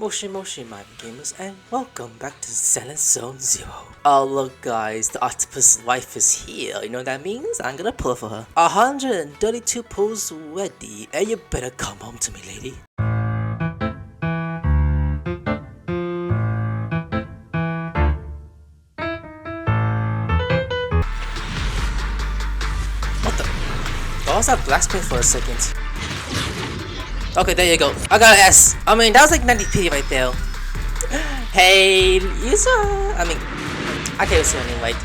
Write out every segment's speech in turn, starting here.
Moshi my gamers, and welcome back to Zenless Zone Zero. Oh look guys, the octopus wife is here. You know what that means? I'm gonna pull for her. 132 pulls ready, and you better come home to me, lady. What the? Oh, I was that black screen for a second. Okay, there you go. I got an S. I mean, that was like 90p right there. Hey, user. I mean, I can't even say her name right.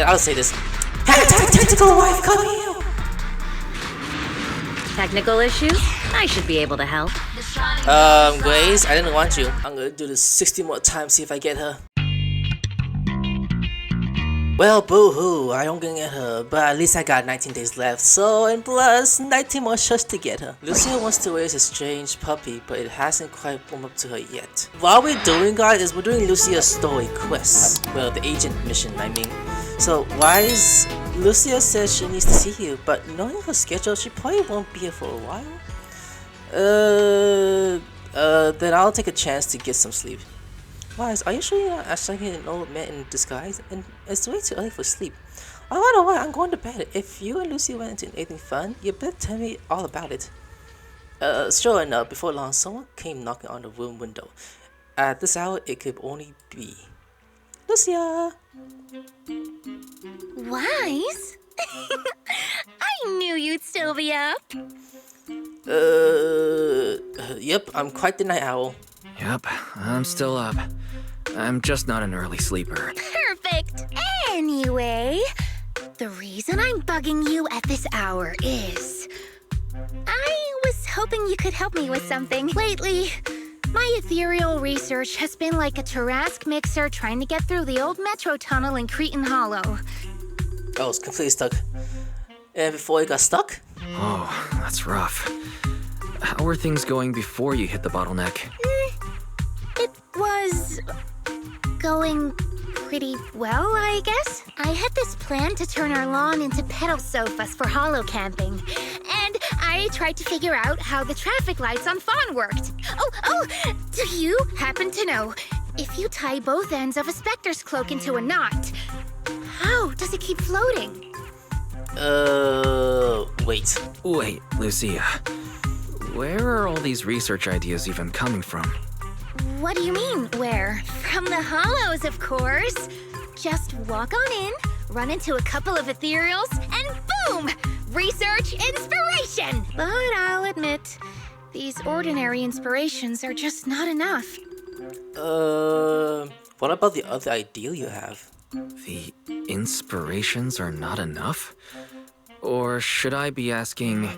I'll say this. Hey, technical wife, come here. Technical issues? I should be able to help. Grace, I didn't want you. I'm gonna do this 60 more times, see if I get her. Well, boo-hoo, I don't get her, but at least I got 19 days left, so, and plus, 19 more shots to get her. Lucia wants to raise a strange puppy, but it hasn't quite warmed up to her yet. What we're doing, guys, is we're doing Lucia's story quest. Well, the agent mission, I mean. So, wise, Lucia says she needs to see you, but knowing her schedule, she probably won't be here for a while. Then I'll take a chance to get some sleep. Wise, are you sure you're not actually an old man in disguise? And it's way too early for sleep. I don't know why, I'm going to bed. If you and Lucy went into anything fun, you better tell me all about it. Sure enough, before long, someone came knocking on the room window. At this hour, it could only be Lucia! Wise? I knew you'd still be up. Yep, I'm quite the night owl. Yep, I'm still up. I'm just not an early sleeper. Perfect. Anyway, the reason I'm bugging you at this hour is I was hoping you could help me with something. Lately, my ethereal research has been like a Tarrasque mixer trying to get through the old metro tunnel in Cretan Hollow. I was completely stuck. And before it got stuck? Oh, that's rough. How were things going before you hit the bottleneck? It was going pretty well, I guess. I had this plan to turn our lawn into pedal sofas for hollow camping. And I tried to figure out how the traffic lights on Fawn worked. Oh, do you happen to know, if you tie both ends of a Spectre's cloak into a knot, how does it keep floating? Wait, Lucia. Where are all these research ideas even coming from? What do you mean, where? From the Hollows, of course. Just walk on in, run into a couple of ethereals, and boom! Research inspiration! But I'll admit, these ordinary inspirations are just not enough. What about the other ideal you have? The inspirations are not enough? Or should I be asking,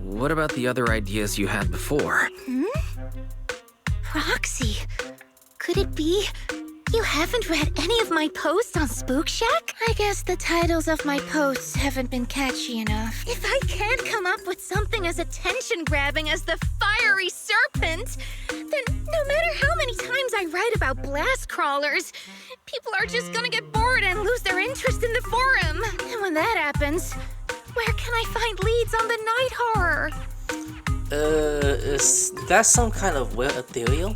what about the other ideas you had before? Roxy, could it be you haven't read any of my posts on Spook Shack? I guess the titles of my posts haven't been catchy enough. If I can't come up with something as attention-grabbing as the fiery serpent, then no matter how many times I write about blast crawlers, people are just gonna get bored and lose their interest in the forum. And when that happens, where can I find leads on the night horror? Is that some kind of weird ethereal?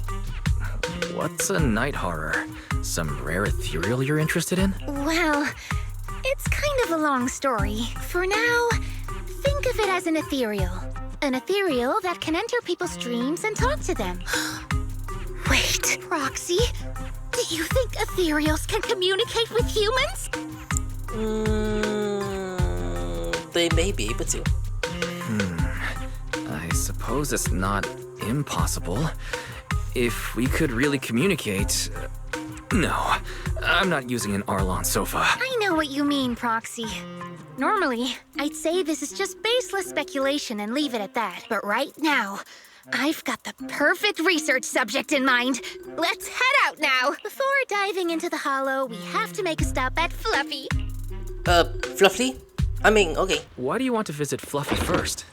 What's a night horror? Some rare ethereal you're interested in? Well, it's kind of a long story. For now, think of it as an ethereal. An ethereal that can enter people's dreams and talk to them. Wait, Roxy, do you think ethereals can communicate with humans? They may be able to. I suppose it's not impossible. If we could really communicate... No, I'm not using an Arlon sofa. I know what you mean, Proxy. Normally, I'd say this is just baseless speculation and leave it at that. But right now, I've got the perfect research subject in mind. Let's head out now. Before diving into the hollow, we have to make a stop at Fluffy. Fluffy? I mean, okay. Why do you want to visit Fluffy first?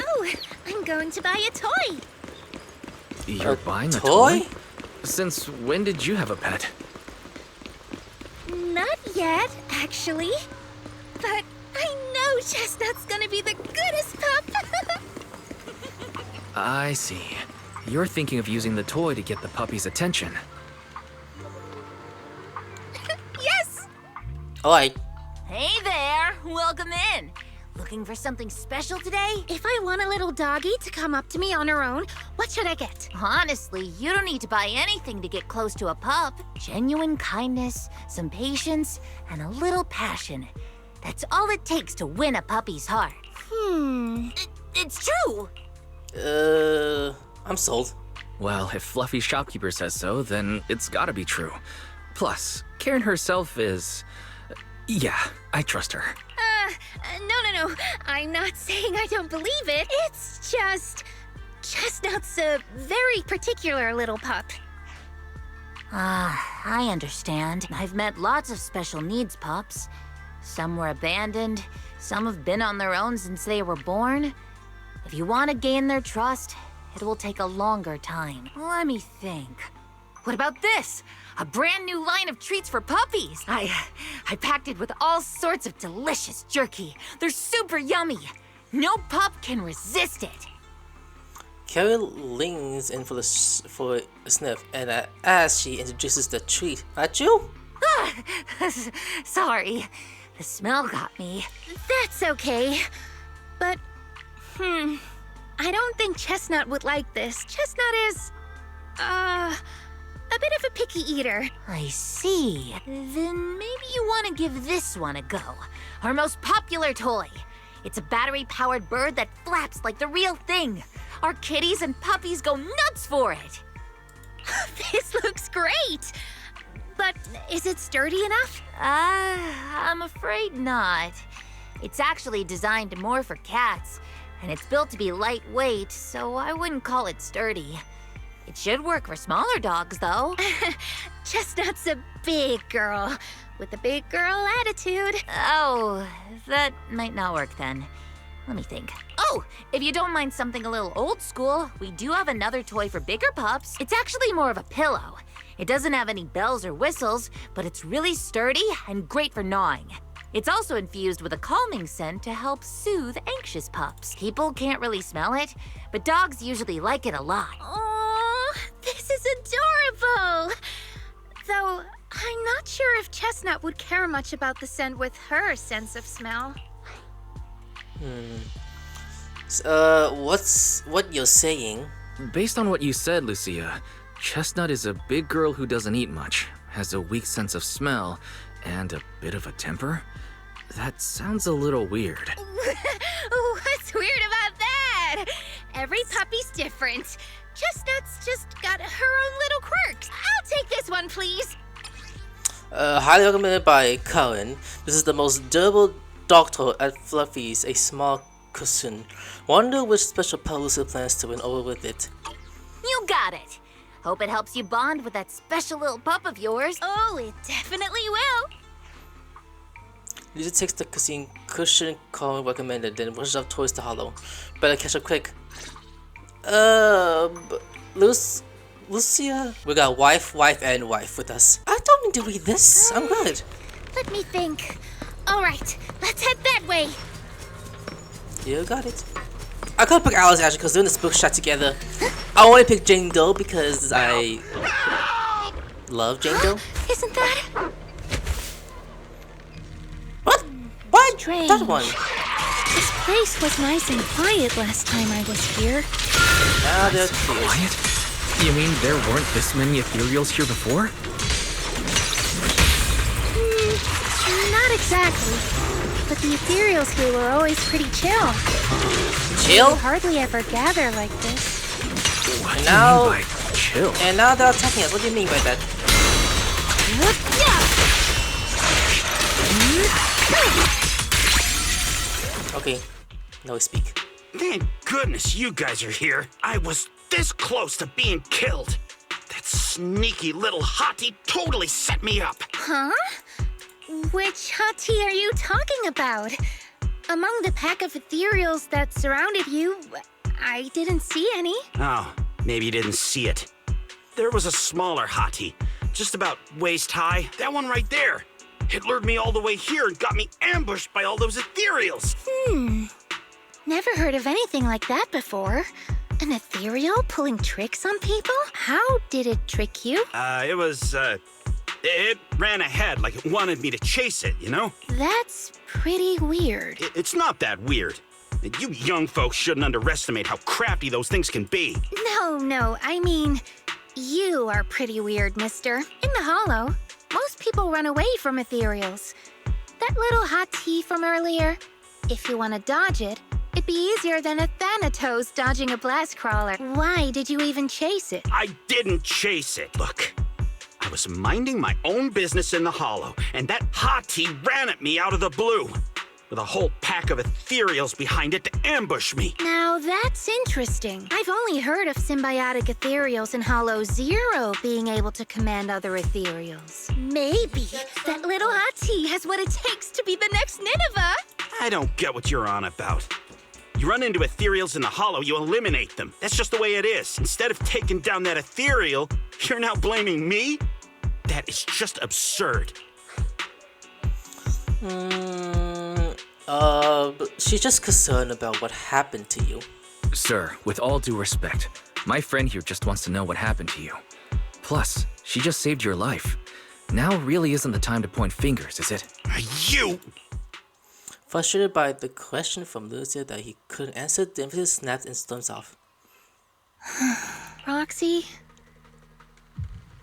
Oh, I'm going to buy a toy. You're buying a toy? toy? Since when did you have a pet? Not yet, actually. But I know Chestnut's gonna be the goodest pup. I see. You're thinking of using the toy to get the puppy's attention. Yes! Alright. Hey there! Welcome in! Looking for something special today? If I want a little doggy to come up to me on her own, what should I get? Honestly, you don't need to buy anything to get close to a pup. Genuine kindness, some patience, and a little passion. That's all it takes to win a puppy's heart. It's true! I'm sold. Well, if Fluffy's shopkeeper says so, then it's gotta be true. Plus, Karen herself is... Yeah, I trust her. No. I'm not saying I don't believe it. It's just... Chestnut's a very particular little pup. I understand. I've met lots of special needs pups. Some were abandoned, some have been on their own since they were born. If you want to gain their trust, it will take a longer time. Let me think. What about this? A brand new line of treats for puppies. I packed it with all sorts of delicious jerky. They're super yummy. No pup can resist it. Karen leans in for a sniff, and as she introduces the treat, at you? Sorry, the smell got me. That's okay. But, I don't think Chestnut would like this. Chestnut is, a bit of a picky eater. I see. Then maybe you want to give this one a go. Our most popular toy. It's a battery-powered bird that flaps like the real thing. Our kitties and puppies go nuts for it. This looks great. But is it sturdy enough? I'm afraid not. It's actually designed more for cats, and it's built to be lightweight, so I wouldn't call it sturdy. It should work for smaller dogs, though. Chestnut's a big girl with a big girl attitude. Oh, that might not work then. Let me think. Oh, if you don't mind something a little old school, we do have another toy for bigger pups. It's actually more of a pillow. It doesn't have any bells or whistles, but it's really sturdy and great for gnawing. It's also infused with a calming scent to help soothe anxious pups. People can't really smell it, but dogs usually like it a lot. Oh, this is adorable! Though, I'm not sure if Chestnut would care much about the scent with her sense of smell. What you're saying? Based on what you said, Lucia, Chestnut is a big girl who doesn't eat much, has a weak sense of smell, and a bit of a temper? That sounds a little weird. What's weird about that? Every puppy's different. Chestnut's just got her own little quirks. I'll take this one, please. Highly recommended by Karen. This is the most durable dog toy at Fluffy's, a small cushion. Wonder which special pet Lucia plans to win over with it. You got it. Hope it helps you bond with that special little pup of yours. Oh, it definitely will. Lucia takes the cushion Karen recommended, then rushes off towards the hollow. Better catch up quick. Lucia? We got wife, and wife with us. I don't need to read this. I'm good. Let me think. All right, let's head that way. You got it. I could pick Alice actually because they're in the spook shot together. I want to pick Jane Doe because I love Jane Doe. Isn't that What? What? strange? That one. This place was nice and quiet last time I was here. Now they're clear. Quiet? You mean there weren't this many ethereals here before? Not exactly. But the ethereals here were always pretty chill. Chill? They hardly ever gather like this. What do Now- you mean by chill? And now they're attacking us. What do you mean by that? Okay, now we speak. Thank goodness you guys are here. I was this close to being killed. That sneaky little hottie totally set me up. Huh? Which hottie are you talking about? Among the pack of ethereals that surrounded you, I didn't see any. Oh, maybe you didn't see it. There was a smaller hottie, just about waist high. That one right there. It lured me all the way here and got me ambushed by all those ethereals. Never heard of anything like that before. An ethereal pulling tricks on people? How did it trick you? It ran ahead like it wanted me to chase it, you know? That's pretty weird. It's not that weird. You young folks shouldn't underestimate how crafty those things can be. No, I mean, you are pretty weird, mister. In the Hollow, most people run away from ethereals. That little hot tea from earlier, if you want to dodge it, it'd be easier than a Thanatos dodging a blast crawler. Why did you even chase it? I didn't chase it. Look, I was minding my own business in the Hollow, and that hottie ran at me out of the blue, with a whole pack of ethereals behind it to ambush me. Now that's interesting. I've only heard of symbiotic ethereals in Hollow Zero being able to command other ethereals. Maybe that little hot tea has what it takes to be the next Nineveh. I don't get what you're on about. You run into ethereals in the Hollow, you eliminate them. That's just the way it is. Instead of taking down that ethereal, you're now blaming me? That is just absurd. She's just concerned about what happened to you. Sir, with all due respect, my friend here just wants to know what happened to you. Plus, she just saved your life. Now really isn't the time to point fingers, is it? You! Frustrated by the question from Lucia that he couldn't answer, the emphasis snapped and storms off. Roxy,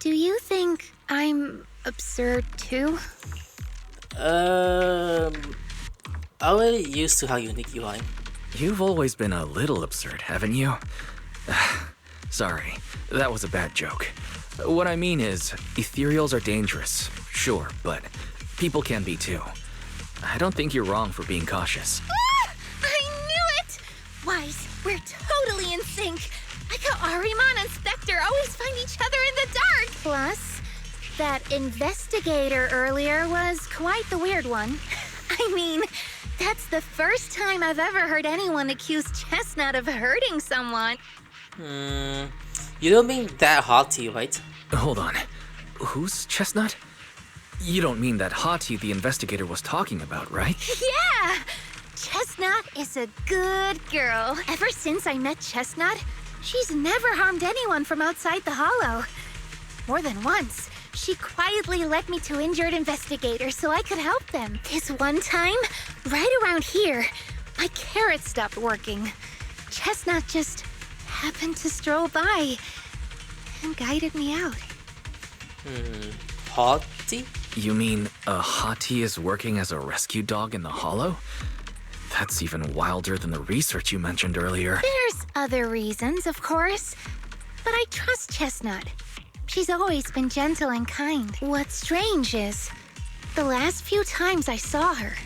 do you think I'm absurd too? I'm already used to how unique you are. You've always been a little absurd, haven't you? Sorry, that was a bad joke. What I mean is, ethereals are dangerous, sure, but people can be too. I don't think you're wrong for being cautious. Ah! I knew it! Wise, we're totally in sync. Like how Arimon and Spectre always find each other in the dark. Plus, that investigator earlier was quite the weird one. I mean, that's the first time I've ever heard anyone accuse Chestnut of hurting someone. You don't mean that hottie, right? Hold on. Who's Chestnut? You don't mean that hottie the investigator was talking about, right? Yeah! Chestnut is a good girl. Ever since I met Chestnut, she's never harmed anyone from outside the Hollow. More than once, she quietly led me to injured investigators so I could help them. This one time, right around here, my carrot stopped working. Chestnut just happened to stroll by and guided me out. Hottie? You mean a hottie is working as a rescue dog in the Hollow? That's even wilder than the research you mentioned earlier. There's other reasons, of course, but I trust Chestnut. She's always been gentle and kind. What's strange is, the last few times I saw her,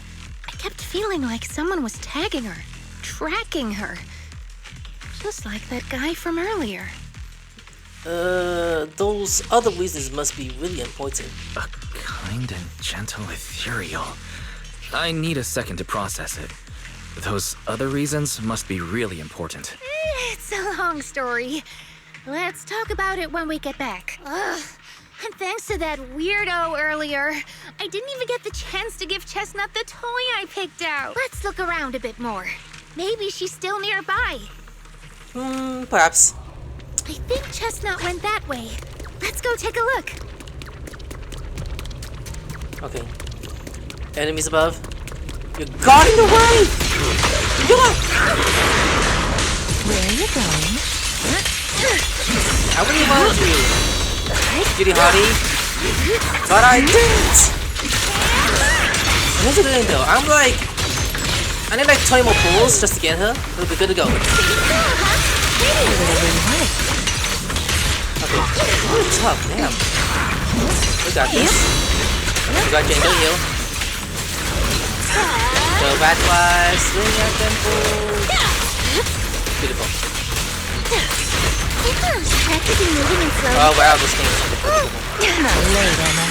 I kept feeling like someone was tagging her, tracking her. Just like that guy from earlier. Those other reasons must be really important. A kind and gentle ethereal. I need a second to process it. Those other reasons must be really important. It's a long story. Let's talk about it when we get back. Ugh. And thanks to that weirdo earlier, I didn't even get the chance to give Chestnut the toy I picked out. Let's look around a bit more. Maybe she's still nearby. Perhaps. I think Chestnut went that way. Let's go take a look. Okay. Enemies above. You're guarding the way! Come on! Where are you going? I really wanted to. Kitty hottie. But I didn't! And here's the thing though, I need like 20 more pulls just to get her. We'll be good to go. Okay. Oh, tough, damn. We got this. We got Django heal. Go back-wise, swing at them fools. Beautiful. Practically moving in slow. Oh wow, this thing is beautiful. Not late, Emma.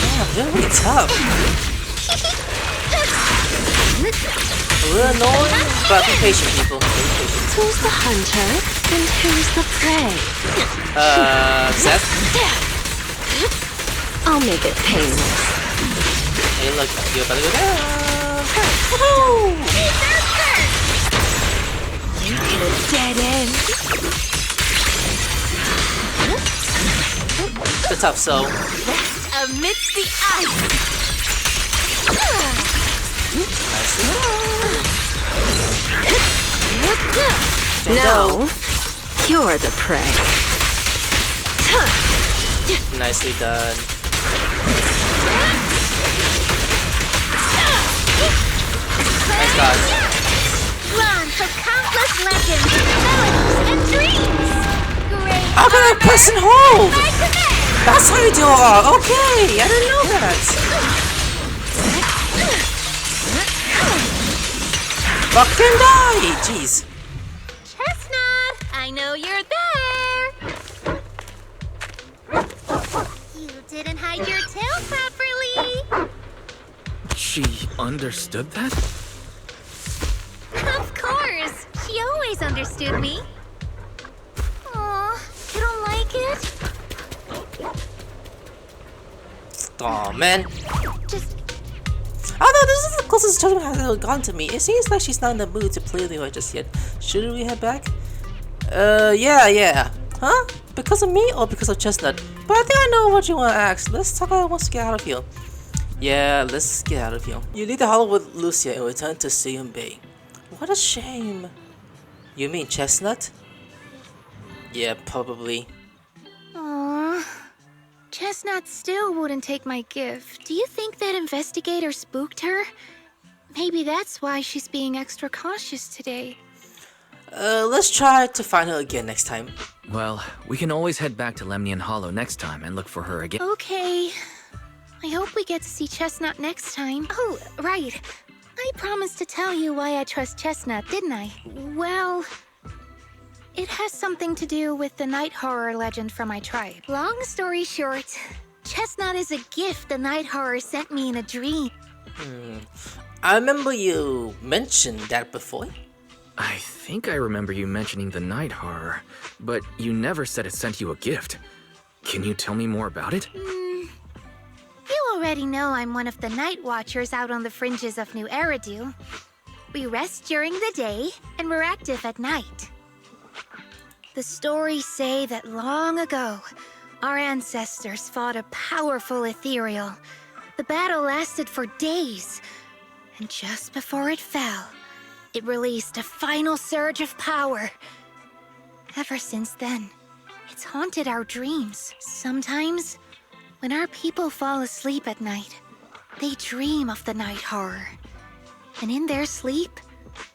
Damn, they're really tough. A little annoying, but be patient, people. Be patient. Who's the hunter and who's the prey? Seth? I'll make it painless. Hey, look, you're about to go down. You hit a dead end. The tough soul. Amidst the ice. No, you're the prey. Nicely done. Nice dodge. Run for countless legends, melodies, and dreams. Great. How can I press and hold? That's how you do it. Okay, I didn't know that. Fucking die! Jeez. Chestnut, I know you're there. You didn't hide your tail properly. She understood that? Of course, she always understood me. Aw, you don't like it? Aw, man. Just Although this is the closest Chestnut has ever gone to me, it seems like she's not in the mood to play Leroy just yet. Shouldn't we head back? Yeah. Huh? Because of me or because of Chestnut? But I think I know what you want to ask. Let's talk about once we get out of here. Yeah, let's get out of here. You leave the hollow with Lucia and return to Seum Bay. What a shame. You mean Chestnut? Yeah, probably. Aww. Chestnut still wouldn't take my gift. Do you think that investigator spooked her? Maybe that's why she's being extra cautious today. Let's try to find her again next time. Well, we can always head back to Lemnian Hollow next time and look for her again. Okay. I hope we get to see Chestnut next time. Oh, right. I promised to tell you why I trust Chestnut, didn't I? Well, it has something to do with the night horror legend from my tribe. Long story short, Chestnut is a gift the night horror sent me in a dream. I remember you mentioned that before. I think I remember you mentioning the night horror, but you never said it sent you a gift. Can you tell me more about it? You already know I'm one of the night watchers out on the fringes of New Eridu. We rest during the day, and we're active at night. The stories say that long ago, our ancestors fought a powerful Ethereal. The battle lasted for days, and just before it fell, it released a final surge of power. Ever since then, it's haunted our dreams. Sometimes, when our people fall asleep at night, they dream of the night horror. And in their sleep,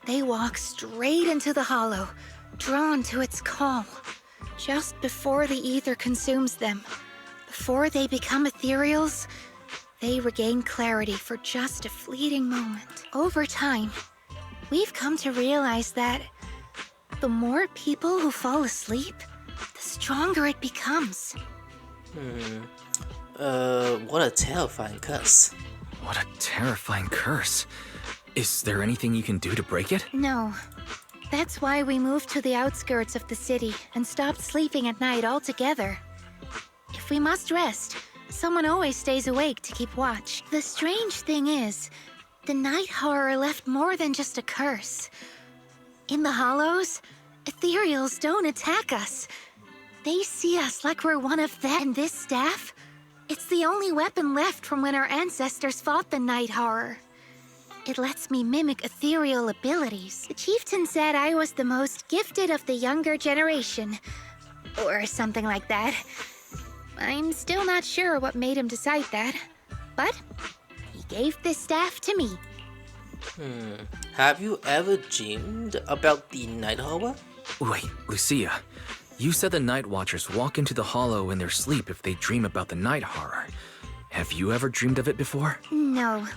they walk straight into the hollow, drawn to its call. Just before the ether consumes them, before they become ethereals, they regain clarity for just a fleeting moment. Over time, we've come to realize that the more people who fall asleep, the stronger it becomes. What a terrifying curse. What a terrifying curse. Is there anything you can do to break it? No. That's why we moved to the outskirts of the city and stopped sleeping at night altogether. If we must rest, someone always stays awake to keep watch. The strange thing is, the night horror left more than just a curse. In the hollows, ethereals don't attack us. They see us like we're one of them. And this staff? It's the only weapon left from when our ancestors fought the night horror. It lets me mimic ethereal abilities. The chieftain said I was the most gifted of the younger generation. Or something like that. I'm still not sure what made him decide that. But he gave this staff to me. Have you ever dreamed about the night horror? Wait, Lucia. You said the Night Watchers walk into the hollow in their sleep if they dream about the night horror. Have you ever dreamed of it before? No.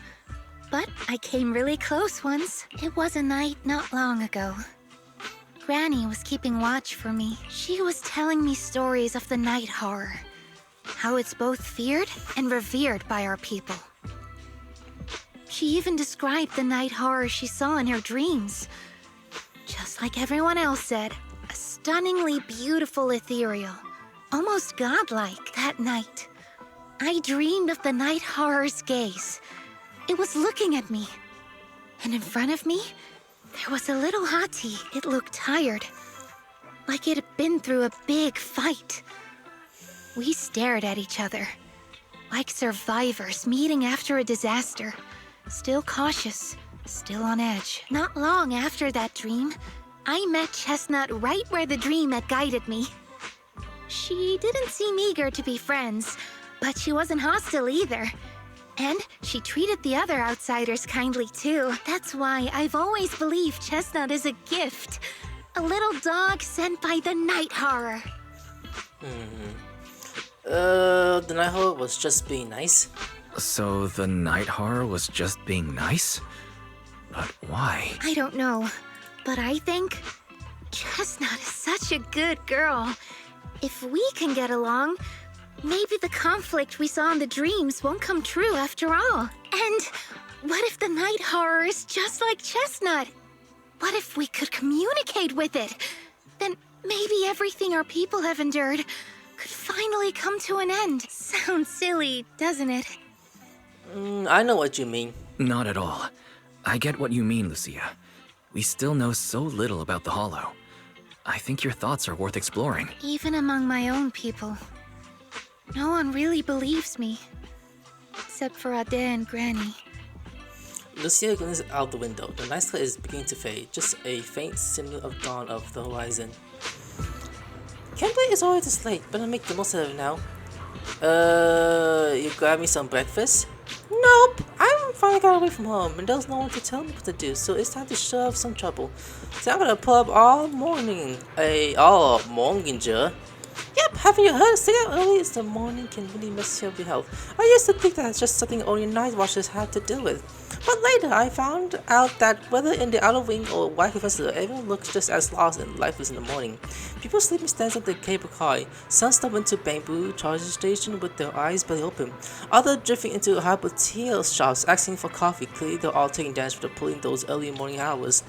But I came really close once. It was a night not long ago. Granny was keeping watch for me. She was telling me stories of the night horror. How it's both feared and revered by our people. She even described the night horror she saw in her dreams. Just like everyone else said, a stunningly beautiful ethereal, almost godlike that night. I dreamed of the night horror's gaze. It was looking at me. And in front of me, there was a little hottie. It looked tired, like it had been through a big fight. We stared at each other, like survivors meeting after a disaster, still cautious, still on edge. Not long after that dream, I met Chestnut right where the dream had guided me. She didn't seem eager to be friends, but she wasn't hostile either. And she treated the other outsiders kindly too. That's why I've always believed Chestnut is a gift. A little dog sent by the night horror. The night horror was just being nice? So the night horror was just being nice? But why? I don't know, but I think Chestnut is such a good girl. If we can get along, maybe the conflict we saw in the dreams won't come true after all. And what if the night horror is just like Chestnut? What if we could communicate with it? Then maybe everything our people have endured could finally come to an end. Sounds silly, doesn't it? I know what you mean. Not at all. I get what you mean, Lucia. We still know so little about the Hollow. I think your thoughts are worth exploring. Even among my own people, no one really believes me. Except for Ade and Granny. Lucia glances out the window. The night sky is beginning to fade, just a faint signal of dawn of the horizon. Can't believe it's already this late, but I'll make the most of it now. You grab me some breakfast? Nope, I finally got away from home, and there's no one to tell me what to do, so it's time to shove some trouble. So I'm gonna pull up all morning. All morning, Yep, haven't you heard? Staying out early in the morning can really mess up your health. I used to think that's just something only night watchers had to deal with. But later I found out that whether in the outer wing or White Professor, everyone looks just as lost and lifeless in the morning. People sleep in stands at the cable car. Some stop into bamboo charging station with their eyes barely open. Others drifting into Hypothetical shops asking for coffee. Clearly they're all taking damage for pulling those early morning hours.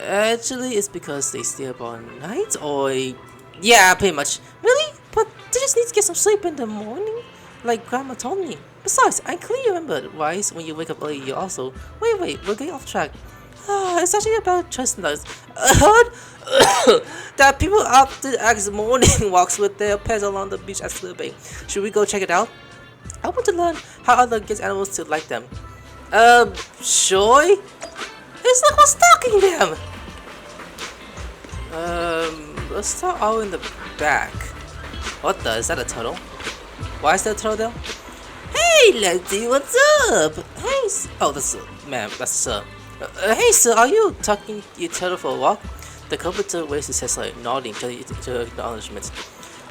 Actually, it's because they stay up all night, or yeah, pretty much. Really? But they just need to get some sleep in the morning? Like Grandma told me. Besides, I clearly remember, Wise, when you wake up early, you also... Wait, we're getting off track. It's actually about chestnuts. I heard that people often ask morning walks with their pets along the beach at Slip Bay. Should we go check it out? I want to learn how other get animals to like them. Sure? It's like we're stalking them! Let's start all in the back. What the? Is that a turtle? Why is there a turtle there? Hey, lady, what's up? Hey, oh, that's ma'am, that's sir. Hey, sir, are you taking your turtle for a walk? The carpenter raised his head slightly, nodding to acknowledgement.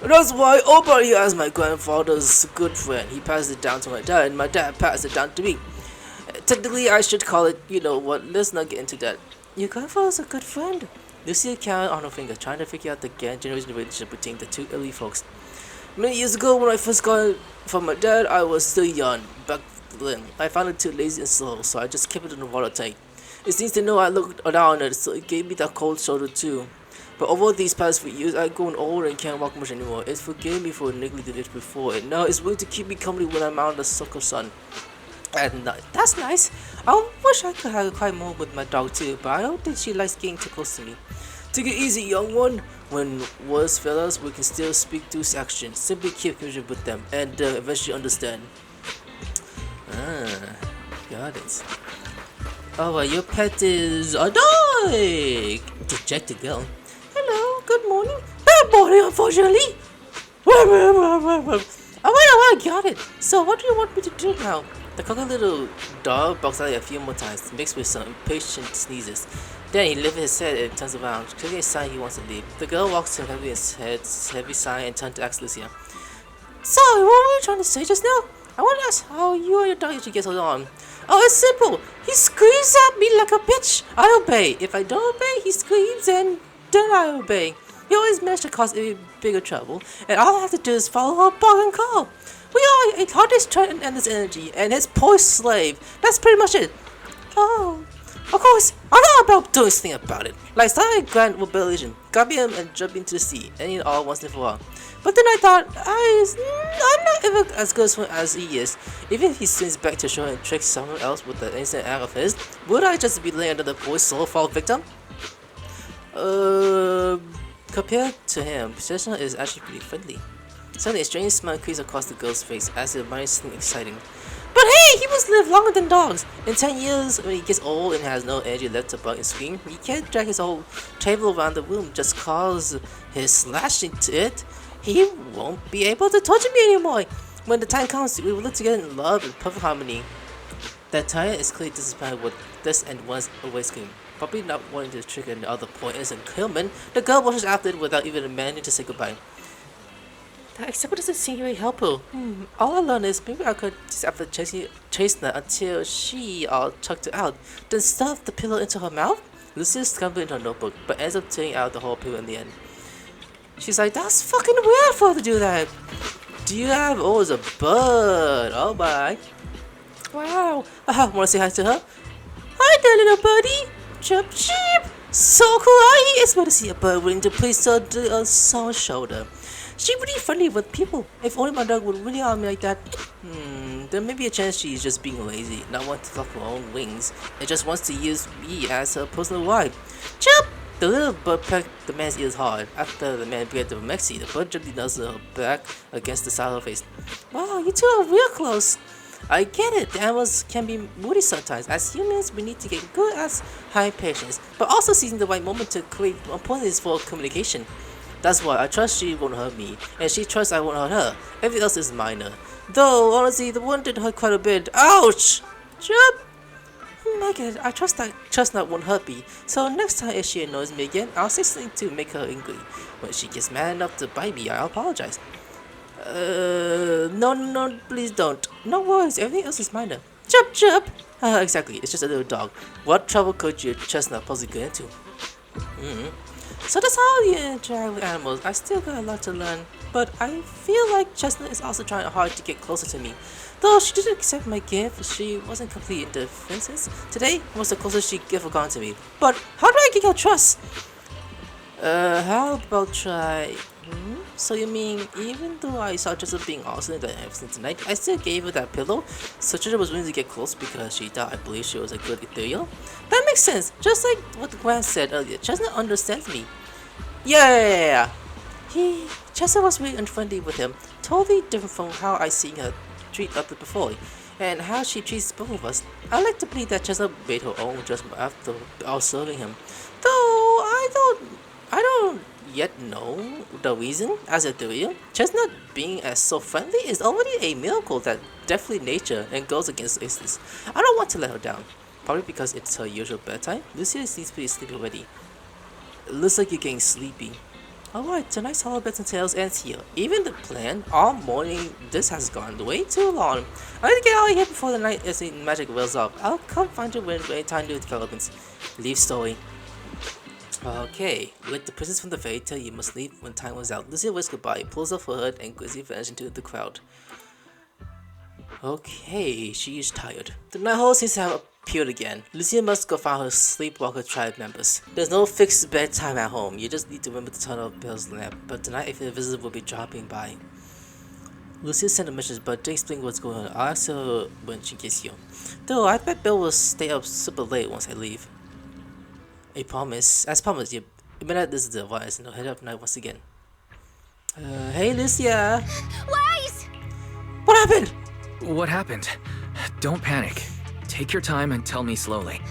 That's why Oba here is my grandfather's good friend. He passed it down to my dad, and my dad passed it down to me. Technically, I should call it, you know what, let's not get into that. Your grandfather's a good friend. Lucia counted on her fingers, trying to figure out the generation relationship between the two elderly folks. Many years ago, when I first got it from my dad, I was still young. Back then, I found it too lazy and slow, so I just kept it in the water tank. It seems to know I looked down at it, so it gave me that cold shoulder too. But over these past few years, I've grown older and can't walk much anymore. It's forgave me for neglecting it before, and now it's willing to keep me company when I'm out in the soccer sun. And that's nice. I wish I could have a quiet moment with my dog too, but I don't think she likes getting too close to me. Take it easy, young one. When words fail us, we can still speak through action. Simply keep communicating with them, and eventually understand. Got it. Oh, your pet is a dog! Dejected girl. Hello, good morning. Bad morning, unfortunately. Oh, wait, got it. So, what do you want me to do now? The cocky little dog barks at it a few more times, mixed with some impatient sneezes. Then he lifts his head and turns around, clearly a sign he wants to leave. The girl walks to him, heavy his head, heavy sigh, and turns to ask Lucia. Sorry, what were you trying to say just now? I want to ask how you and your dog usually get along. Oh, it's simple. He screams at me like a bitch. I obey. If I don't obey, he screams, and then I obey. He always managed to cause any bigger trouble, and all I have to do is follow her bark and call. We are a hardest trying to end this energy, and his poor slave. That's pretty much it. Oh, of course, I thought about doing something about it. Like starting a grand rebellion, copy him and jump into the sea, ending it all once and for all. But then I thought, I'm not even as good as he is. Even if he swings back to show and tricks someone else with the instant act of his, would I just be laying under the poor soul fall victim? Compared to him, Chestnut is actually pretty friendly. Suddenly, a strange smile creeps across the girl's face as it might seem exciting. But hey, he must live longer than dogs. In 10 years, when he gets old and has no energy left to bug and scream, he can't drag his whole table around the room just cause his slashing to it. He won't be able to torture me anymore. When the time comes, we will live together in love and perfect harmony. That Taya is clearly dissatisfied with this and wants away scream. Probably not wanting to trigger another poor innocent killman, the girl rushes after it without even managing to say goodbye. That example doesn't seem very helpful. All I learned is maybe I could just have to chase her until she all chucked it out, then stuff the pillow into her mouth? Lucia scrambled into her notebook, but ends up taking out the whole pillow in the end. She's like, that's fucking weird for her to do that. Do you have, oh, it's a bird. Oh my. Wow. Wanna say hi to her? Hi there, little birdie. Chirp chirp. So kawaii. It's good to see a bird willing to place on someone's shoulder. She's pretty friendly with people. If only my dog would really arm me like that. There may be a chance she's just being lazy, not wanting to flap her own wings, and just wants to use me as her personal wife. Chirp! The little bird pecked the man's ears hard. After the man began to Mexi, the bird gently nuzzled her back against the side of her face. Wow, you two are real close. I get it, the animals can be moody sometimes. As humans, we need to get good at high patience, but also seizing the right moment to create opportunities for communication. That's why I trust she won't hurt me, and she trusts I won't hurt her. Everything else is minor. Though, honestly, the one did hurt quite a bit. Ouch! Chirp! I get it. I trust that Chestnut won't hurt me. So next time if she annoys me again, I'll say something to make her angry. When she gets mad enough to bite me, I'll apologize. No, please don't. No worries, everything else is minor. Chirp, chirp! Exactly, it's just a little dog. What trouble could your Chestnut possibly get into? So that's how you interact with animals. I still got a lot to learn, but I feel like Chestnut is also trying hard to get closer to me. Though she didn't accept my gift, she wasn't complete in defenses. Today was the closest she ever gone to me. But how do I get your trust? How about try... So you mean, even though I saw Chestnut being awesome and everything tonight, I still gave her that pillow? So Chestnut was willing to get close because she thought I believed she was a good Ethereal? That makes sense, just like what the Grand said earlier. Chestnut understands me. Yeah. Chestnut was really unfriendly with him, totally different from how I seen her treat others before, and how she treats both of us. I like to believe that Chestnut made her own judgment after observing him, though I don't yet know the reason. As a theory, Chestnut being as so friendly is already a miracle that definitely nature and goes against instincts. I don't want to let her down, probably because it's her usual bedtime. Lucia seems pretty sleepy already. It looks like you're getting sleepy. Alright, tonight's Hollow Beds and Tales ends here. Even the plan, all morning, this has gone way too long. I need to get out of here before the night as the magic wears off. I'll come find you when any time new developments. Leave story. Okay, like the princess from the fairy tale, you must leave when time was out. Lucia waves goodbye, pulls off her hood, and quickly vanishes into the crowd. Okay, she is tired. The night hall seems to have appeared again. Lucia must go find her sleepwalker tribe members. There's no fixed bedtime at home. You just need to remember to turn off Bill's lamp. But tonight, if a visitor will be dropping by. Lucia sent a message, but didn't explain what's going on. I'll ask her when she gets here. Though, I bet Bill will stay up super late once I leave. A promise. As promised, you better not listen to the advice and I'll head up tonight once again. Hey Lucia! Wise! What happened? What happened? Don't panic. Take your time and tell me slowly.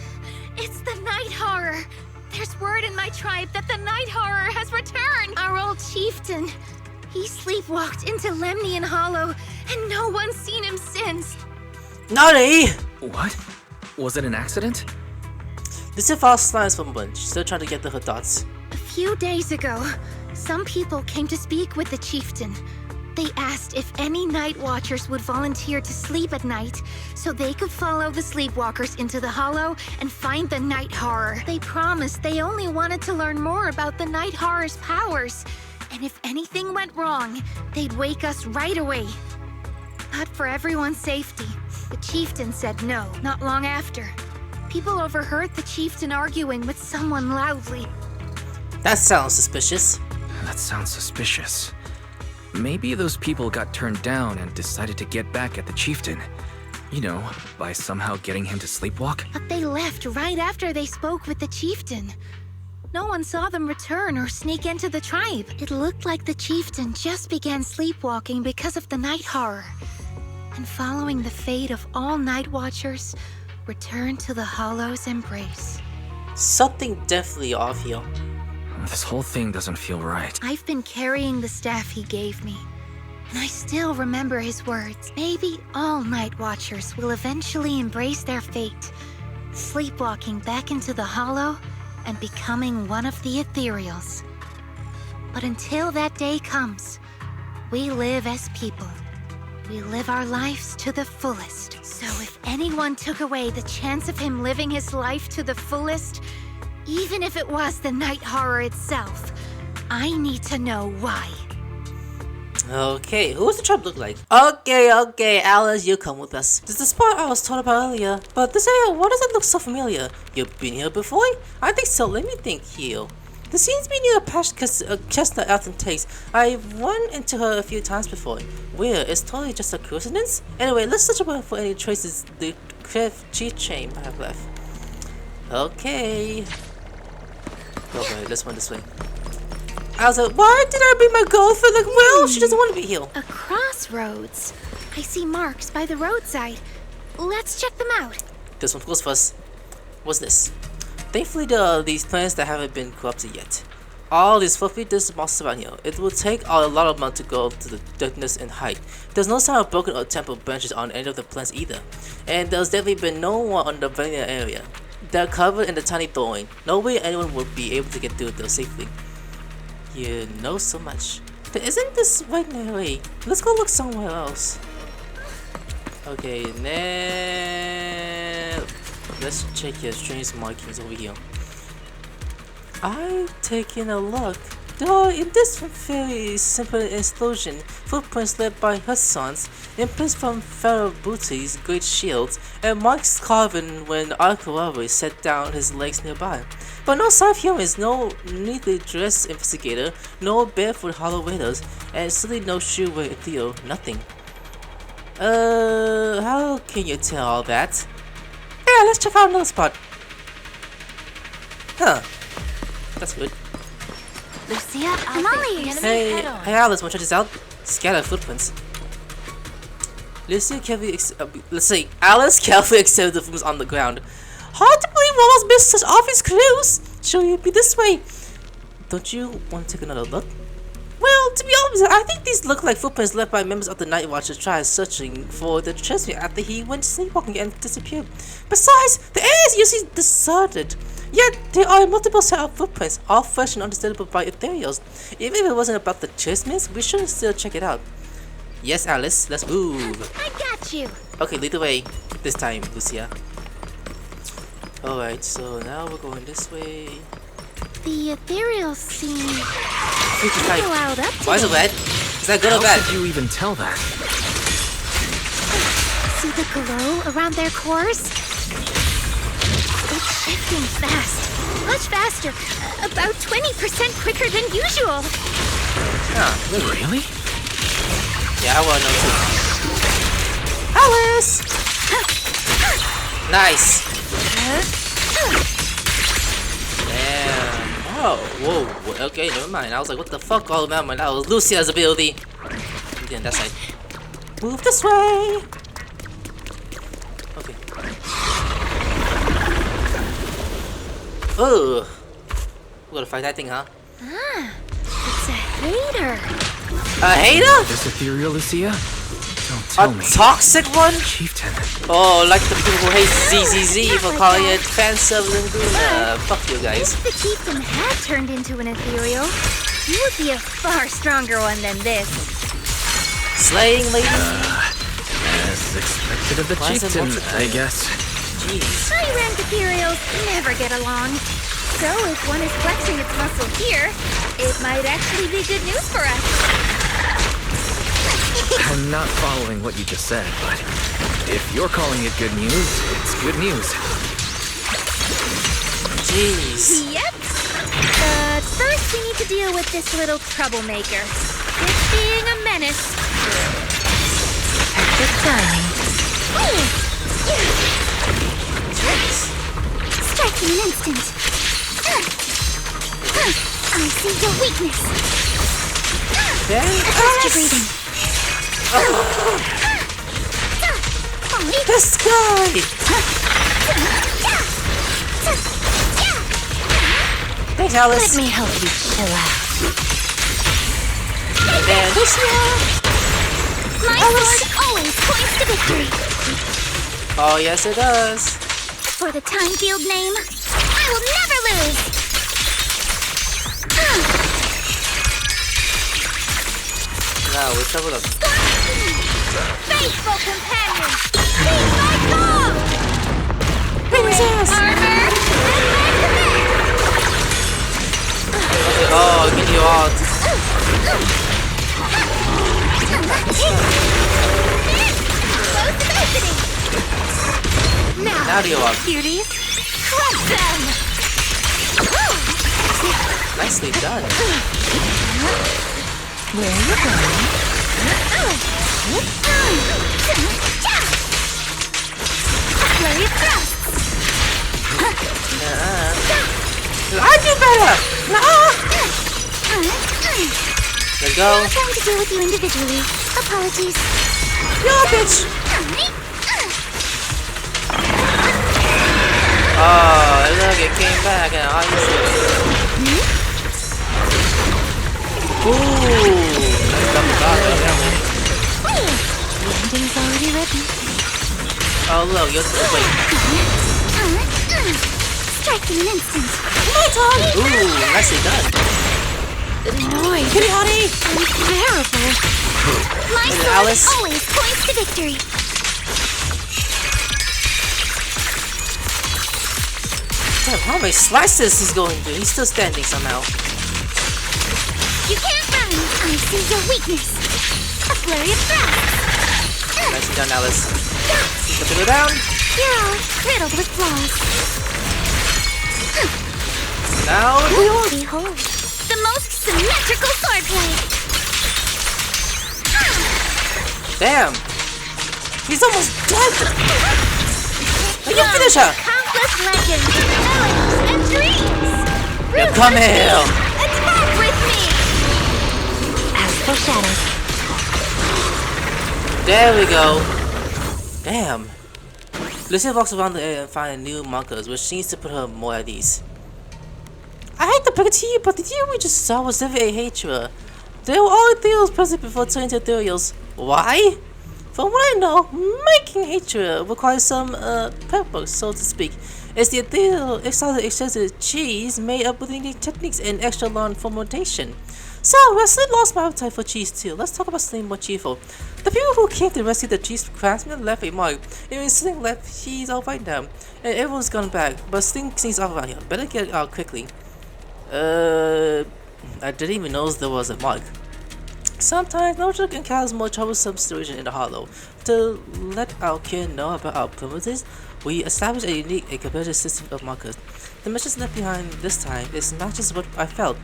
It's the Night Horror. There's word in my tribe that the Night Horror has returned. Our old chieftain. He sleepwalked into Lemnian Hollow, and no one's seen him since. Naughty! What? Was it an accident? Lucia follows slides from a bunch, still trying to get to her thoughts. A few days ago, some people came to speak with the chieftain. They asked if any night watchers would volunteer to sleep at night so they could follow the sleepwalkers into the hollow and find the Night Horror. They promised they only wanted to learn more about the Night Horror's powers, and if anything went wrong, they'd wake us right away. But for everyone's safety, the chieftain said no, not long after. People overheard the chieftain arguing with someone loudly. That sounds suspicious. That sounds suspicious. Maybe those people got turned down and decided to get back at the chieftain. You know, by somehow getting him to sleepwalk. But they left right after they spoke with the chieftain. No one saw them return or sneak into the tribe. It looked like the chieftain just began sleepwalking because of the night horror. And following the fate of all night watchers, returned to the Hollow's embrace. Something definitely off here. This whole thing doesn't feel right. I've been carrying the staff he gave me, and I still remember his words. Maybe all night watchers will eventually embrace their fate, sleepwalking back into the Hollow and becoming one of the Ethereals. But until that day comes, we live as people. We live our lives to the fullest. So if anyone took away the chance of him living his life to the fullest, even if it was the night horror itself, I need to know why. Okay, who does the tribe look like? Okay, Alice, you come with us. This is the spot I was told about earlier, but this area, why does it look so familiar? You've been here before? I think so, let me think here. This seems to be near a patch Chestnut Elton takes. I've run into her a few times before. Where? It's totally just a coincidence? Anyway, let's search around for any traces the cheat chain might have left. Okay. Okay, let's run this way. I was like, why did I bring my girlfriend? Like, well, she doesn't want to be here. A crossroads. I see marks by the roadside. Let's check them out. This one goes first. What's this? Thankfully, there are these plants that haven't been corrupted yet. All these fluffy dust monsters around here. It will take a lot of months to go up to the thickness and height. There's no sign of broken or tempered branches on any of the plants either. And there's definitely been no one on the vanilla area. They're covered in the tiny thorn. No way anyone would be able to get through there safely. You know so much. But isn't this right now? Wait, let's go look somewhere else. Okay, now let's check your strange markings over here. I'm taking a look. Though in this very simple explosion, footprints left by Hussons, imprints from Pharaoh Booty's great shields, and marks carven when Alkarawi set down his legs nearby. But no sign of humans, no neatly dressed investigator, no barefoot hollow waiters, and certainly no shoe-wearing Theo, nothing. How can you tell all that? Yeah, let's check out another spot. Huh. That's good. Lucia, Molly! Hey Alice, wanna check this out? Scatter footprints. Lucia carefully Alice carefully examined the footprints on the ground. Hard to believe we almost missed such obvious clues. Sure, you'd be this way. Don't you want to take another look? Well, to be honest, I think these look like footprints left by members of the Night Watch to try searching for the treasure after he went sleepwalking and disappeared. Besides, the area is usually deserted. Yet, there are multiple set of footprints, all fresh and understandable by Ethereals. Even if it wasn't about the chestnuts, we should still check it out. Yes, Alice, let's move. I got you. Okay, lead the way. This time, Lucia. Alright, so now we're going this way. The Ethereals seem Like, wild up why is it red? Is that good or bad? How did you even tell that? See the glow around their cores? It's shifting fast. Much faster. About 20% quicker than usual. Huh, Really? yeah, I wanna know too. Alice! Nice! Damn. Oh, whoa, okay, never mind. I was like, what the fuck? Oh, never mind. That was Lucia's ability. Again, that side. Move this way! Okay. Ugh. We're gonna fight that thing, huh? It's a hater. A hater? This Ethereal, Lucia? Don't tell A me. toxic one? Chieftain. Oh, like the people who hate ZZZ for calling it fan service and doing fuck you guys. If the chieftain had turned into an ethereal, he would be a far stronger one than this. Slaying lady? As expected of the Why is it chieftain, multiple? I guess. Jeez. High-rank ethereals never get along. So if one is flexing its muscle here, it might actually be good news for us. I'm not following what you just said, but if you're calling it good news, it's good news. Jeez. Yep. But first we need to deal with this little troublemaker. It's being a menace. Hectic timing. Strike in an instant. I see your weakness. Adjust your breathing. This guy! Thanks, Alice. Let me help you chill out. And this My sword always points to victory. Oh, yes, it does. For the time field name, I will never lose. Now we trouble up. Faithful companion, be my call. Princess! Armor, Okay, oh, give you all. Now do you all. Cuties, crush them. Nicely done. Where are you going? Flurry of thrusts. I do better! Let's go. No time to deal with you individually. Apologies. Yo, bitch! Oh, look, it came back and all you see. Ooh! Landing's already ready. Oh, look, you're wait. Strike in an instant. Ooh, nicely done. Annoyed. Kitty, honey! Unbearable. My Hey, sword Alice. always points to victory. Damn, how many slices he's going through? He's still standing somehow. You can't run. I see your weakness. A flurry of thrusts. Nicely done, Alice. He's gonna go down. You're all riddled with flaws. Now, Behold, the most symmetrical swordplay. damn! He's almost dead! Can you finish her? Countless legends, melodies, and dreams. Yeah, come here! Attack with me. As foreshadowed. There we go. Damn. Lucia walks around the area and finds new markers, which seems to put her more at ease. I hate to pick it to you, but the deal we just saw was definitely a Hatra. They were all Ethereals present before turning to Ethereals. Why? From what I know, making Hatra requires some prep work, so to speak. It's the Ethereal extracted cheese made up with unique techniques and extra long fermentation. So, I still lost my appetite for cheese too. Let's talk about something more cheerful. The people who came to rescue the cheese craftsman left a mark. It means Sling left, he's all right now. And everyone's gone back, but Sling seems off around here. Better get out quickly. I didn't even know there was a mark. Sometimes Logic encounters more troublesome situation in the Hollow. To let our kin know about our premises, we establish a unique and competitive system of markers. The message left behind this time is not just what I felt.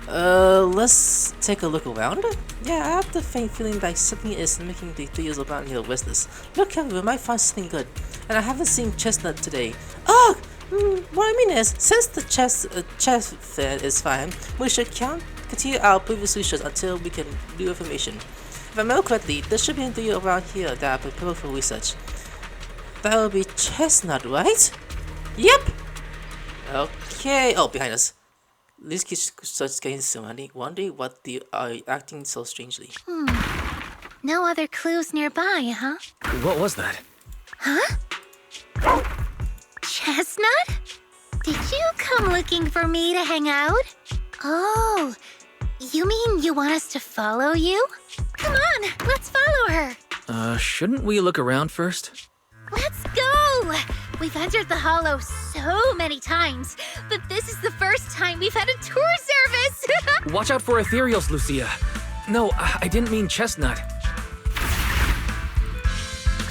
Let's take a look around. Yeah, I have the faint feeling that something is making the Ethereals around here restless. Look carefully, we might find something good. And I haven't seen Chestnut today. Oh! What I mean is, since the chest fair is fine, we should continue our previous research until we can do information. If I remember correctly, there should be an Ethereal around here that I prepared for research. That would be Chestnut, right? Yep! Okay, oh, behind us. This kid starts getting surrounding, wondering what they are acting so strangely. No other clues nearby, huh? What was that? Huh? Chestnut? Did you come looking for me to hang out? Oh, you mean you want us to follow you? Come on, let's follow her. Shouldn't we look around first? Let's go! We've entered the Hollow so many times, but this is the first time we've had a tour service! Watch out for Ethereals, Lucia. No, I didn't mean Chestnut.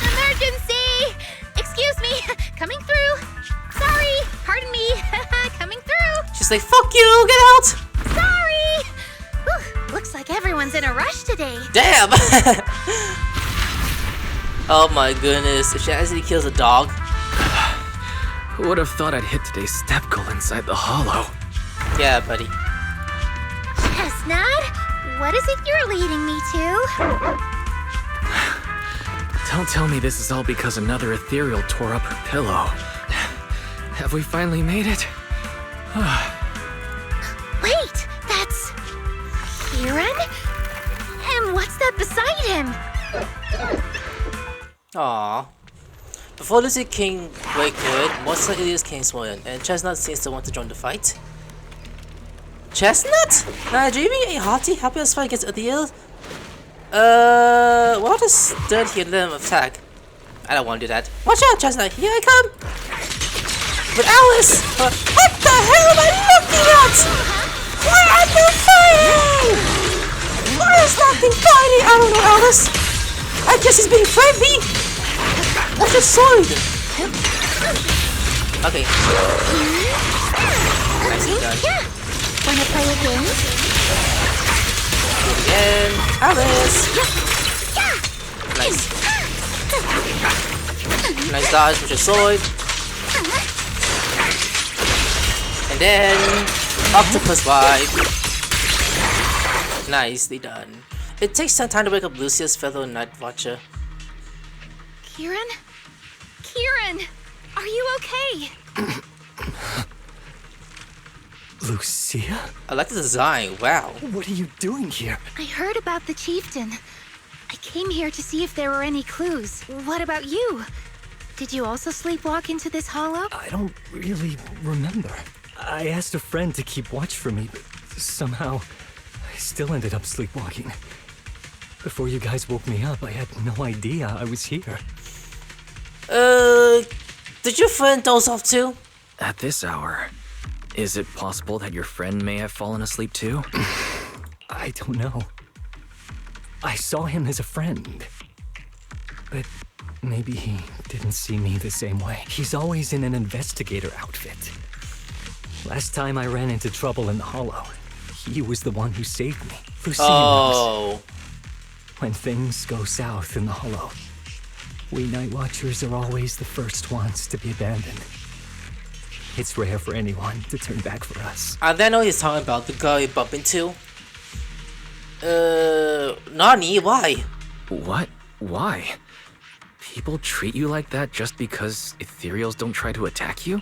Emergency! Excuse me, coming through. Sorry, pardon me, coming through. She's like, fuck you, get out! Sorry! Whew, looks like everyone's in a rush today. Damn! Oh my goodness, if she actually kills a dog. Who would have thought I'd hit today's step goal inside the hollow? Yeah, buddy. Chestnut, what is it you're leading me to? Don't tell me this is all because another Ethereal tore up her pillow. Have we finally made it? Wait, that's... Kieran? And what's that beside him? Aww. Before Lucia King wake good, most likely is King's one, and Chestnut seems to want to join the fight. Chestnut? Nah, dreaming a hearty, helping us fight against Ethereal? We'll just stand here and let him attack. I don't want to do that. Watch out, Chestnut, here I come! But Alice! What the hell am I looking at? Why are you fighting? Why is nothing fighting? I don't know, Alice. I guess he's being friendly. What's your sword? Okay. Nicely done. Wanna play a game? Do it again. Alice! Nice. Nice dodge with your sword. And then octopus vibe. Nicely done. It takes some time to wake up Lucia's fellow night watcher. Kieran? Kieran! Are you okay? Lucia? I like the design, wow. What are you doing here? I heard about the chieftain. I came here to see if there were any clues. What about you? Did you also sleepwalk into this hollow? I don't really remember. I asked a friend to keep watch for me, but somehow I still ended up sleepwalking. Before you guys woke me up, I had no idea I was here. Did your friend doze off too? At this hour, is it possible that your friend may have fallen asleep too? I don't know. I saw him as a friend. But maybe he didn't see me the same way. He's always in an investigator outfit. Last time I ran into trouble in the hollow, he was the one who saved me. Lucia knows. When things go south in the hollow, we Night Watchers are always the first ones to be abandoned. It's rare for anyone to turn back for us. And then I know he's talking about the guy you bump into. Nani, why? What? Why? People treat you like that just because Ethereals don't try to attack you?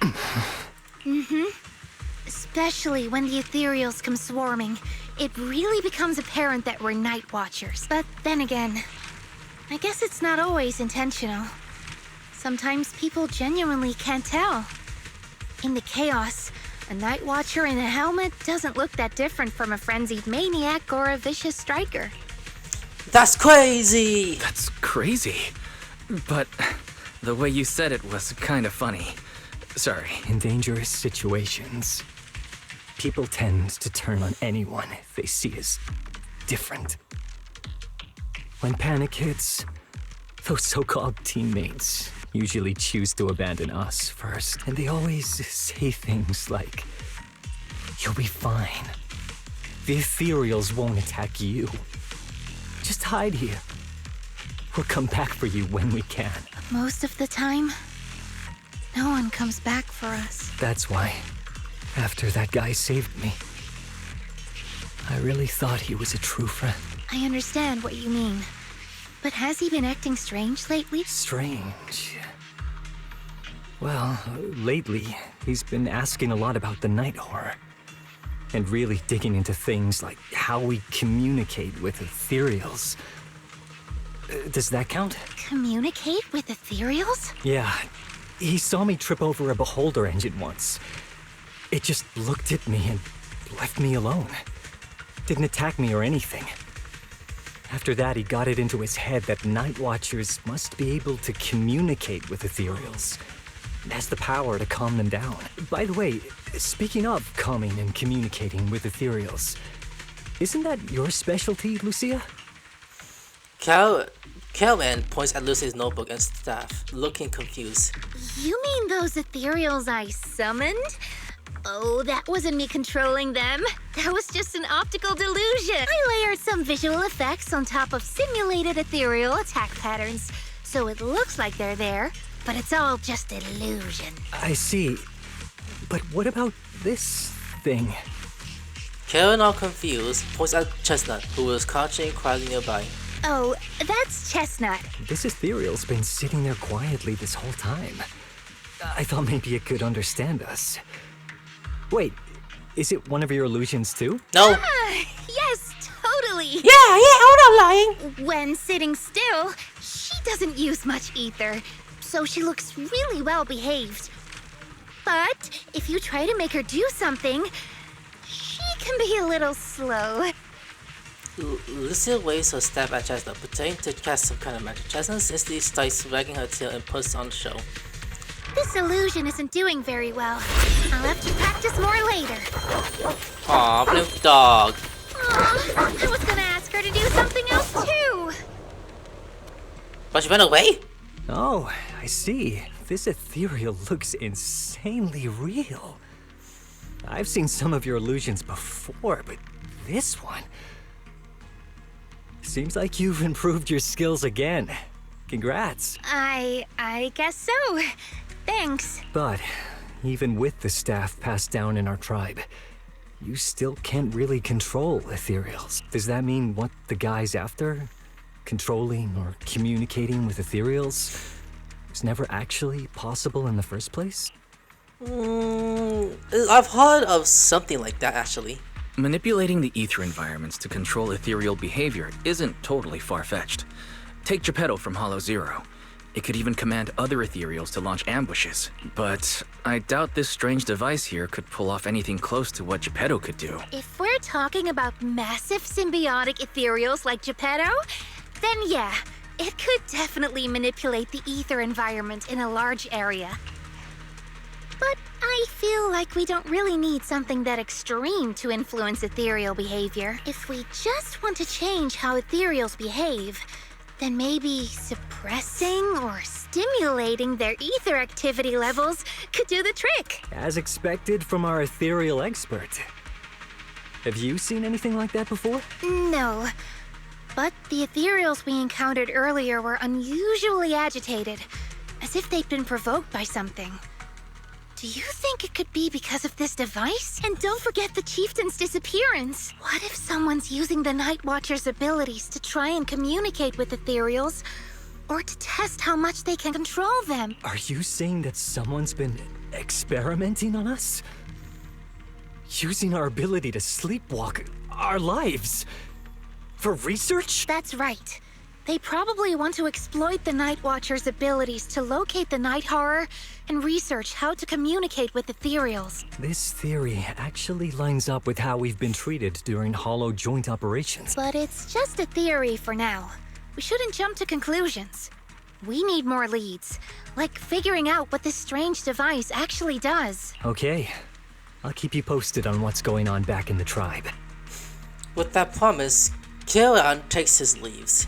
Especially when the Ethereals come swarming. It really becomes apparent that we're Night Watchers. But then again, I guess it's not always intentional. Sometimes people genuinely can't tell. In the chaos, a Night Watcher in a helmet doesn't look that different from a frenzied maniac or a vicious striker. That's crazy! That's crazy. But the way you said it was kind of funny. Sorry. In dangerous situations, people tend to turn on anyone they see as different. When panic hits, those so-called teammates usually choose to abandon us first. And they always say things like, "You'll be fine. The Ethereals won't attack you. Just hide here. We'll come back for you when we can." Most of the time, no one comes back for us. That's why, after that guy saved me, I really thought he was a true friend. I understand what you mean. But has he been acting strange lately? Strange. Well, lately, he's been asking a lot about the night horror. And really digging into things like how we communicate with Ethereals. Does that count? Communicate with Ethereals? Yeah. He saw me trip over a Beholder engine once. It just looked at me and left me alone. Didn't attack me or anything. After that, he got it into his head that Night Watchers must be able to communicate with Ethereals. It has the power to calm them down. By the way, speaking of calming and communicating with Ethereals, Isn't that your specialty, Lucia? Calman points at Lucia's notebook and staff, looking confused. You mean those ethereals I summoned? Oh, that wasn't me controlling them. That was just an optical delusion. I layered some visual effects on top of simulated ethereal attack patterns, so it looks like they're there, but it's all just illusion. I see. But what about this thing? Karen, all confused, points at Chestnut, who was crouching quietly nearby. Oh, that's Chestnut. This ethereal's been sitting there quietly this whole time. I thought maybe it could understand us. Wait, is it one of your illusions too? No! Yes, totally. Yeah, I'm not lying! When sitting still, she doesn't use much ether, so she looks really well behaved. But if you try to make her do something, she can be a little slow. Lucia waves her staff at Chestnut, pretending to cast some kind of magic. Chestnut instantly starts wagging her tail and puts on the show. This illusion isn't doing very well. I'll have to practice more later. Aw, blue dog. Aw, I was gonna ask her to do something else too. But she ran away? Oh, I see. This ethereal looks insanely real. I've seen some of your illusions before, but this one... Seems like you've improved your skills again. Congrats. I guess so. Thanks. But even with the staff passed down in our tribe, you still can't really control ethereals. Does that mean what the guy's after? Controlling or communicating with ethereals was never actually possible in the first place? I've heard of something like that, actually. Manipulating the ether environments to control ethereal behavior isn't totally far-fetched. Take Geppetto from Hollow Zero. It could even command other ethereals to launch ambushes. But I doubt this strange device here could pull off anything close to what Geppetto could do. If we're talking about massive symbiotic ethereals like Geppetto, then yeah, it could definitely manipulate the ether environment in a large area. But I feel like we don't really need something that extreme to influence ethereal behavior. If we just want to change how ethereals behave, then maybe suppressing or stimulating their ether activity levels could do the trick. As expected from our ethereal expert. Have you seen anything like that before? No. But the ethereals we encountered earlier were unusually agitated, as if they'd been provoked by something. Do you think it could be because of this device? And don't forget the chieftain's disappearance. What if someone's using the Night Watcher's abilities to try and communicate with ethereals, or to test how much they can control them? Are you saying that someone's been experimenting on us? Using our ability to sleepwalk our lives? For research? That's right. They probably want to exploit the Night Watcher's abilities to locate the Night Horror and research how to communicate with ethereals. This theory actually lines up with how we've been treated during Hollow joint operations. But it's just a theory for now. We shouldn't jump to conclusions. We need more leads, like figuring out what this strange device actually does. Okay. I'll keep you posted on what's going on back in the tribe. With that promise, Kieran takes his leaves.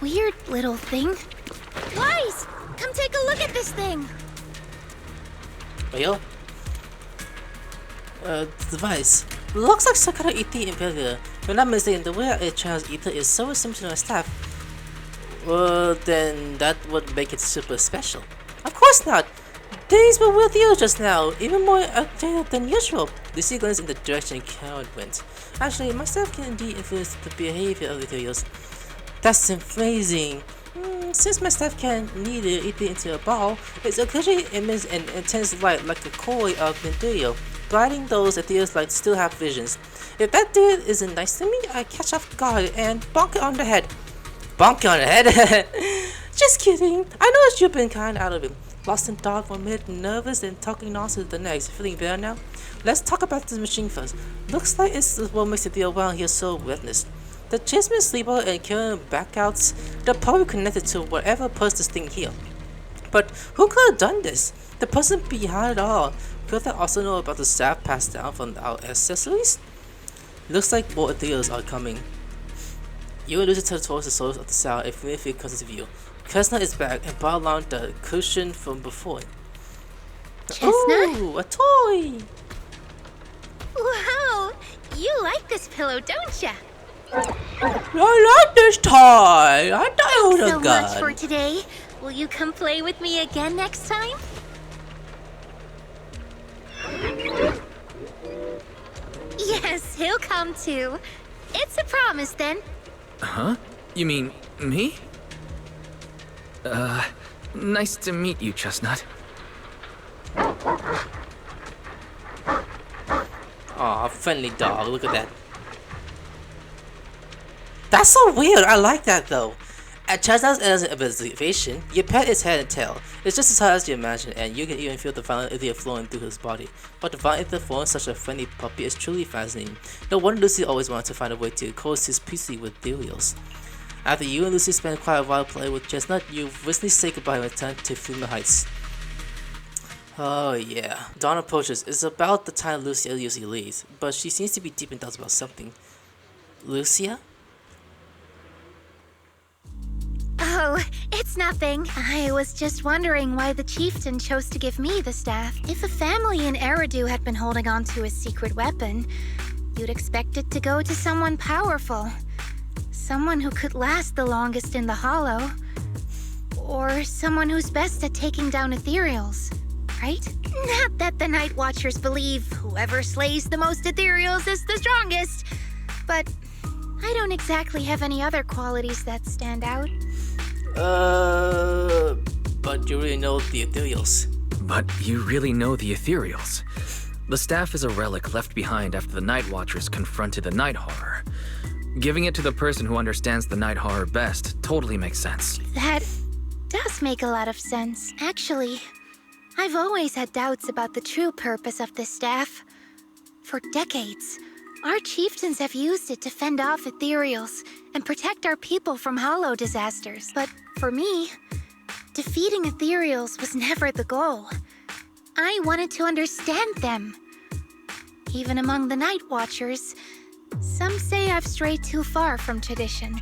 Weird little thing. Wise! Come take a look at this thing! Real? Device. Looks like some kind of ether inhibitor. If I'm not mistaken, the way it channels ether is so similar to my staff. Well, then that would make it super special. Of course not! These were with you just now, even more active than usual. Lucia glanced in the direction Karen went. Actually, my staff can indeed influence the behavior of the ethereals. That's amazing. Since my staff can neither ether into a ball, it occasionally emits an intense light like a coil of the ethereal, blinding those ethereals like still have visions. If that dude isn't nice to me, I catch off guard and bonk it on the head. Bonk it on the head? Just kidding. I know you've been kind out of it. Lost in thought 1 minute, nervous and talking nonsense the next. Feeling better now? Let's talk about this machine first. Looks like it's what makes the deal around here so witness. The Chasement Sleeper and Kieran backouts, they're probably connected to whatever pushed this thing here. But who could have done this? The person behind it all. Could I also know about the staff passed down from our ancestors? Looks like more Ethereals are coming. You and Lucia turn towards the source of the sound and familiar figure comes into view. Chestnut is back and brought along the cushion from before. Chestnut? Ooh, a toy! Wow, you like this pillow, don't ya? I like this toy! I thought it was So a much for gun. today. Will you come play with me again next time? Yes, he'll come too. It's a promise then. Huh? You mean me? Nice to meet you, Chestnut. Aw, friendly dog, look at that. That's so weird, I like that though. At Chestnut's end of observation, your pet is head and tail. It's just as hard as you imagine, and you can even feel the violent ether flowing through his body. But the violent ether flowing such a friendly puppy is truly fascinating. No wonder Lucy always wanted to find a way to coexist peacefully with Ethereals. After you and Lucy spend quite a while playing with Chestnut, you recently say goodbye and return to Flume Heights. Oh yeah. Dawn approaches. It's about the time Lucia usually leaves, but she seems to be deep in thoughts about something. Lucia? Oh, it's nothing. I was just wondering why the chieftain chose to give me the staff. If a family in Eridu had been holding on to a secret weapon, you'd expect it to go to someone powerful. Someone who could last the longest in the Hollow. Or someone who's best at taking down Ethereals, right? Not that the Night Watchers believe whoever slays the most Ethereals is the strongest, but I don't exactly have any other qualities that stand out. But you really know the Ethereals. But you really know the Ethereals. The staff is a relic left behind after the Night Watchers confronted the Night Horror. Giving it to the person who understands the Night Horror best totally makes sense. That does make a lot of sense. Actually, I've always had doubts about the true purpose of this staff. For decades, our chieftains have used it to fend off Ethereals and protect our people from Hollow disasters. But for me, defeating Ethereals was never the goal. I wanted to understand them. Even among the Night Watchers, some say I've strayed too far from tradition.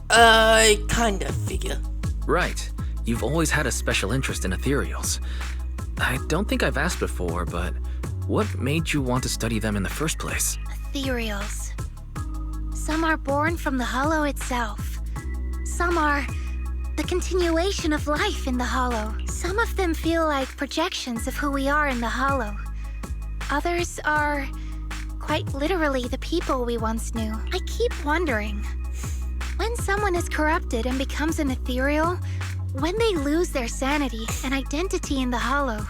I kinda figure. Right. You've always had a special interest in Ethereals. I don't think I've asked before, but what made you want to study them in the first place? Ethereals. Some are born from the Hollow itself. Some are the continuation of life in the Hollow. Some of them feel like projections of who we are in the Hollow. Others are quite literally the people we once knew. I keep wondering, when someone is corrupted and becomes an Ethereal, when they lose their sanity and identity in the Hollow,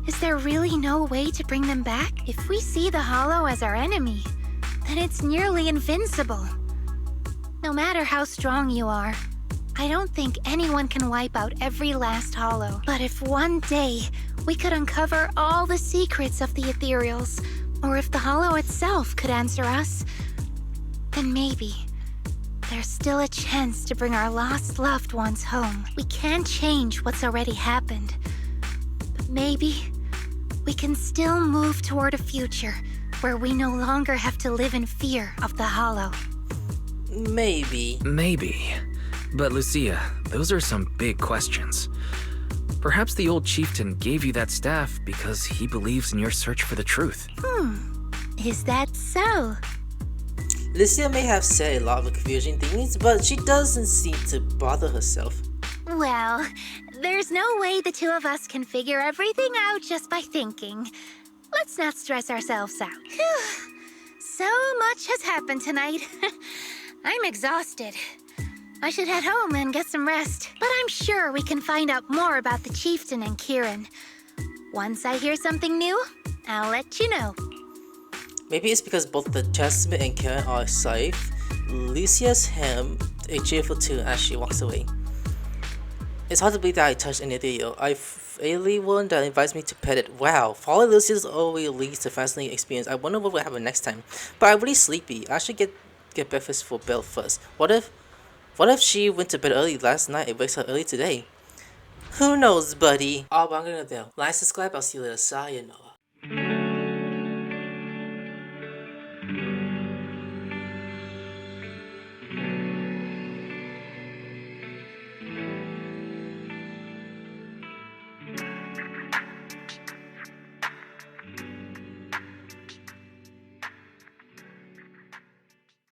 is there really no way to bring them back? If we see the Hollow as our enemy, then it's nearly invincible. No matter how strong you are, I don't think anyone can wipe out every last Hollow. But if one day we could uncover all the secrets of the Ethereals, or if the Hollow itself could answer us, then maybe there's still a chance to bring our lost loved ones home. We can't change what's already happened, but maybe we can still move toward a future where we no longer have to live in fear of the Hollow. Maybe. Maybe. But Lucia, those are some big questions. Perhaps the old chieftain gave you that staff because he believes in your search for the truth. Is that so? Lucia may have said a lot of confusing things, but she doesn't seem to bother herself. Well, there's no way the two of us can figure everything out just by thinking. Let's not stress ourselves out. So much has happened tonight. I'm exhausted. I should head home and get some rest. But I'm sure we can find out more about the chieftain and Kieran. Once I hear something new, I'll let you know. Maybe it's because both the Jasmine and Karen are safe. Lucia's him a cheerful tune as she walks away. It's hard to believe that I touched an Ethereal. I fairly one that invites me to pet it. Wow, following Lucia's always leads to fascinating experience. I wonder what will happen next time. But I'm really sleepy. I should get breakfast for Belle first. What if she went to bed early last night and wakes up early today? Who knows, buddy? All I'm gonna do. Like, subscribe, I'll see you later. Sayonara.